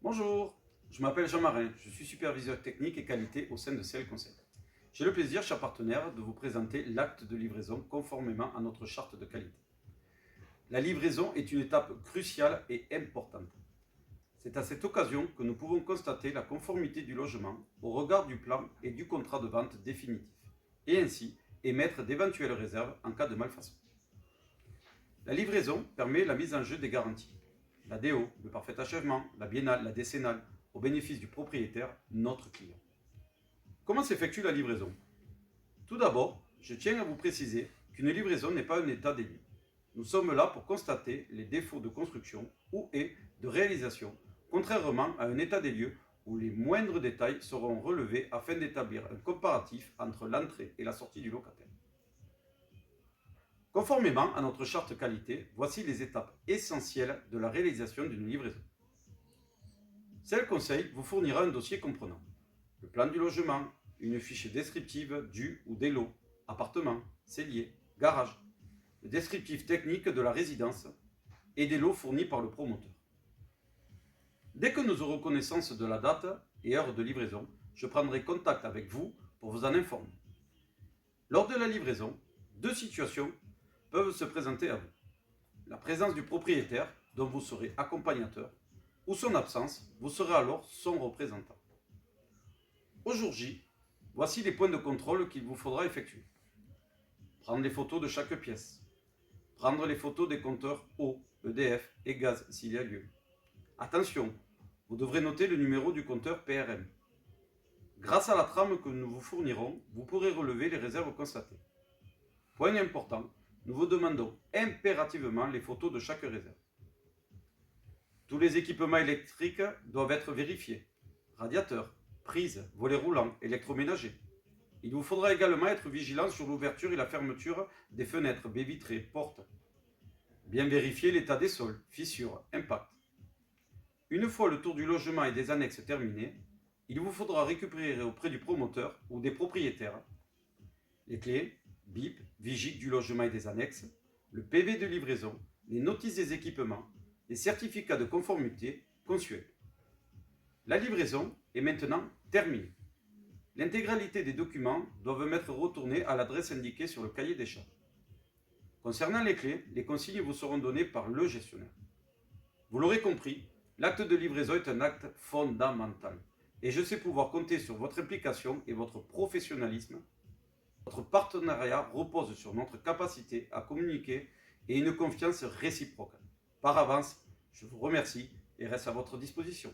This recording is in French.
Bonjour, je m'appelle Jean Marin, je suis superviseur technique et qualité au sein de CL Conseil. J'ai le plaisir, chers partenaires, de vous présenter l'acte de livraison conformément à notre charte de qualité. La livraison est une étape cruciale et importante. C'est à cette occasion que nous pouvons constater la conformité du logement au regard du plan et du contrat de vente définitif, et ainsi émettre d'éventuelles réserves en cas de malfaçon. La livraison permet la mise en jeu des garanties. La DO, le parfait achèvement, la biennale, la décennale, au bénéfice du propriétaire, notre client. Comment s'effectue la livraison? Tout d'abord, je tiens à vous préciser qu'une livraison n'est pas un état des lieux. Nous sommes là pour constater les défauts de construction ou et de réalisation, contrairement à un état des lieux où les moindres détails seront relevés afin d'établir un comparatif entre l'entrée et la sortie du locataire. Conformément à notre charte qualité, voici les étapes essentielles de la réalisation d'une livraison. CL Conseil vous fournira un dossier comprenant le plan du logement, une fiche descriptive du ou des lots, appartements, celliers, garages, le descriptif technique de la résidence et des lots fournis par le promoteur. Dès que nous aurons connaissance de la date et heure de livraison, je prendrai contact avec vous pour vous en informer. Lors de la livraison, deux situations peuvent se présenter à vous. La présence du propriétaire, dont vous serez accompagnateur, ou son absence, vous serez alors son représentant. Au jour J, voici les points de contrôle qu'il vous faudra effectuer. Prendre les photos de chaque pièce. Prendre les photos des compteurs eau, EDF et gaz s'il y a lieu. Attention, vous devrez noter le numéro du compteur PRM. Grâce à la trame que nous vous fournirons, vous pourrez relever les réserves constatées. Point important, nous vous demandons impérativement les photos de chaque réserve. Tous les équipements électriques doivent être vérifiés. Radiateurs, prises, volets roulants, électroménagers. Il vous faudra également être vigilant sur l'ouverture et la fermeture des fenêtres, baies vitrées, portes. Bien vérifier l'état des sols, fissures, impacts. Une fois le tour du logement et des annexes terminé, il vous faudra récupérer auprès du promoteur ou des propriétaires les clés, BIP, vigiques du logement et des annexes, le PV de livraison, les notices des équipements, les certificats de conformité consuels. La livraison est maintenant terminée. L'intégralité des documents doivent m'être retournés à l'adresse indiquée sur le cahier des charges. Concernant les clés, les consignes vous seront données par le gestionnaire. Vous l'aurez compris, l'acte de livraison est un acte fondamental et je sais pouvoir compter sur votre implication et votre professionnalisme. Votre partenariat repose sur notre capacité à communiquer et une confiance réciproque. Par avance, je vous remercie et reste à votre disposition.